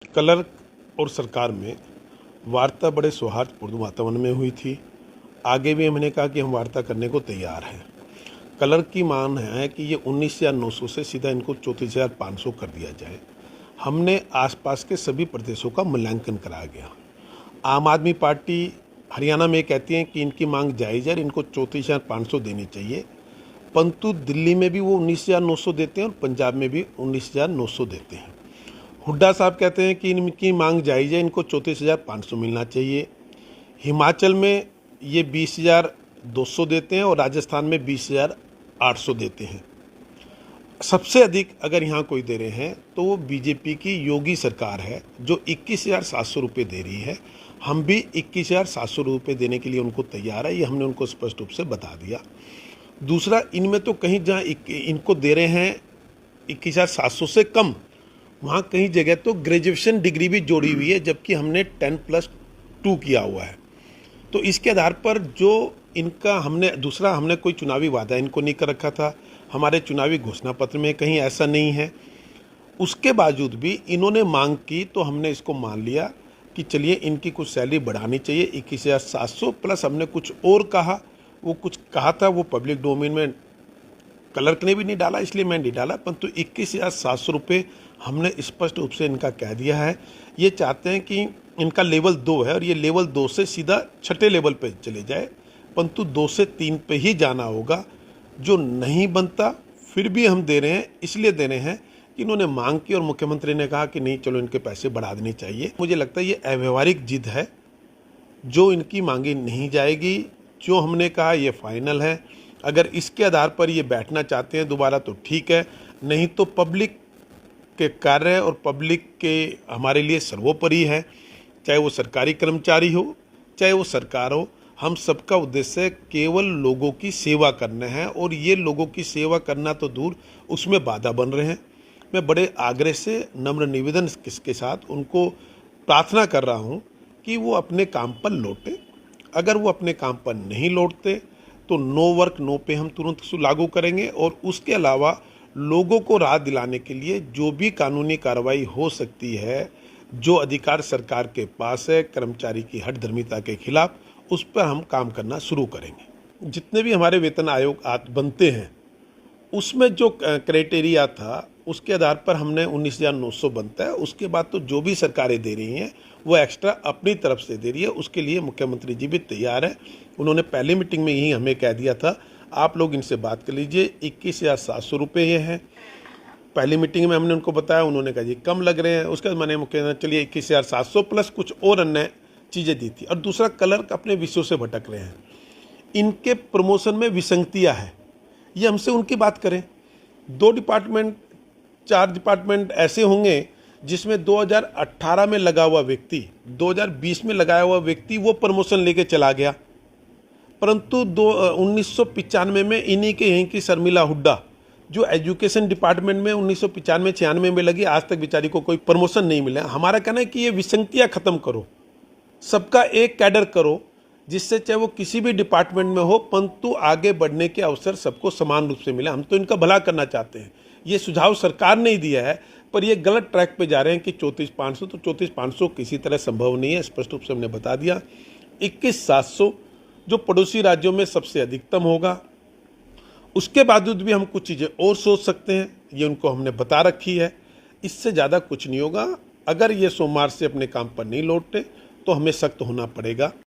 Clerk और सरकार में वार्ता बड़े सौहार्दपूर्ण वातावरण में हुई थी। आगे भी हमने कहा कि हम वार्ता करने को तैयार हैं। क्लर्क की मांग है कि ये 19,900 से सीधा इनको 34,500 कर दिया जाए। हमने आसपास के सभी प्रदेशों का मूल्यांकन कराया गया। आम आदमी पार्टी हरियाणा में कहती है कि इनकी मांग जायज़ है, इनको 34,500 देनी चाहिए, परंतु दिल्ली में भी वो 19,900 देते हैं और पंजाब में भी 19,900 देते हैं। हुड्डा साहब कहते हैं कि इनकी मांग जायज़ है, इनको 34,500 मिलना चाहिए। हिमाचल में ये 20,200 देते हैं और राजस्थान में 20,800 देते हैं। सबसे अधिक अगर यहाँ कोई दे रहे हैं तो वो बीजेपी की योगी सरकार है, जो 21,700 रुपये दे रही है। हम भी 21,700 रुपये देने के लिए उनको तैयार है, ये हमने उनको स्पष्ट रूप से बता दिया। दूसरा, इनमें तो कहीं जहाँ इनको दे रहे हैं 21,700 से कम, वहाँ कहीं जगह तो ग्रेजुएशन डिग्री भी जोड़ी हुई है, जबकि हमने 10+2 किया हुआ है। तो इसके आधार पर जो इनका हमने कोई चुनावी वादा इनको नहीं कर रखा था, हमारे चुनावी घोषणा पत्र में कहीं ऐसा नहीं है। उसके बावजूद भी इन्होंने मांग की तो हमने इसको मान लिया कि चलिए इनकी कुछ सैलरी बढ़ानी चाहिए 21,700 प्लस। हमने कुछ और कहा, वो कुछ कहा था वो पब्लिक डोमेन में क्लर्क ने भी नहीं डाला, इसलिए मैं नहीं डाला, परंतु 21,700 रुपये हमने स्पष्ट रूप से इनका कह दिया है। ये चाहते हैं कि इनका लेवल 2 है और ये लेवल 2 से सीधा छठे लेवल पे चले जाए, परंतु 2 से 3 पे ही जाना होगा। जो नहीं बनता फिर भी हम दे रहे हैं, इसलिए दे रहे हैं कि इन्होंने मांग की और मुख्यमंत्री ने कहा कि नहीं चलो इनके पैसे बढ़ा देने चाहिए। मुझे लगता है ये अव्यवहारिक जिद है, जो इनकी मांगी नहीं जाएगी। जो हमने कहा ये फाइनल है। अगर इसके आधार पर ये बैठना चाहते हैं दोबारा तो ठीक है, नहीं तो पब्लिक के कार्य और पब्लिक के हमारे लिए सर्वोपरि है। चाहे वो सरकारी कर्मचारी हो, चाहे वो सरकार हो, हम सबका उद्देश्य केवल लोगों की सेवा करना है, और ये लोगों की सेवा करना तो दूर, उसमें बाधा बन रहे हैं। मैं बड़े आग्रह से नम्र निवेदन के साथ उनको प्रार्थना कर रहा हूँ कि वो अपने काम पर लौटें। अगर वो अपने काम पर नहीं लौटते तो नो वर्क नो पे हम तुरंत लागू करेंगे, और उसके अलावा लोगों को राहत दिलाने के लिए जो भी कानूनी कार्रवाई हो सकती है, जो अधिकार सरकार के पास है कर्मचारी की हठधर्मिता के खिलाफ, उस पर हम काम करना शुरू करेंगे। जितने भी हमारे वेतन आयोग बनते हैं उसमें जो क्राइटेरिया था उसके आधार पर हमने 19,900 बनता है। उसके बाद तो जो भी सरकारें दे रही हैं वो एक्स्ट्रा अपनी तरफ से दे रही है, उसके लिए मुख्यमंत्री जी भी तैयार है। उन्होंने पहली मीटिंग में यही हमें कह दिया था, आप लोग इनसे बात कर लीजिए, 21,700 रुपये ये हैं। पहली मीटिंग में हमने उनको बताया, उन्होंने कहा जी कम लग रहे हैं। उसके बाद मैंने मुख्यमंत्री चलिए 21,700 प्लस कुछ और अन्य चीज़ें दी थी। और दूसरा, क्लर्क अपने विषयों से भटक रहे हैं, इनके प्रमोशन में विसंगतियाँ है, ये हमसे उनकी बात करें। 2 डिपार्टमेंट 4 डिपार्टमेंट ऐसे होंगे जिसमें 2018 में लगा हुआ व्यक्ति 2020 में लगाया हुआ व्यक्ति वो प्रमोशन लेके चला गया, परंतु 1995 में इन्हीं के यहीं की शर्मिला हुड्डा जो एजुकेशन डिपार्टमेंट में 1995-96 में लगी, आज तक बेचारी को कोई प्रमोशन नहीं मिला। हमारा कहना है कि ये विसंगतियाँ खत्म करो, सबका एक कैडर करो, जिससे चाहे वो किसी भी डिपार्टमेंट में हो, परंतु आगे बढ़ने के अवसर सबको समान रूप से मिले। हम तो इनका भला करना चाहते हैं। ये सुझाव सरकार ने ही दिया है, पर ये गलत ट्रैक पे जा रहे हैं कि 34,500, तो 34,500 किसी तरह संभव नहीं है, स्पष्ट रूप से हमने बता दिया। 21,700 जो पड़ोसी राज्यों में सबसे अधिकतम होगा। उसके बावजूद भी हम कुछ चीज़ें और सोच सकते हैं, ये उनको हमने बता रखी है। इससे ज़्यादा कुछ नहीं होगा। अगर ये सोमवार से अपने काम पर नहीं लौटते तो हमें सख्त होना पड़ेगा।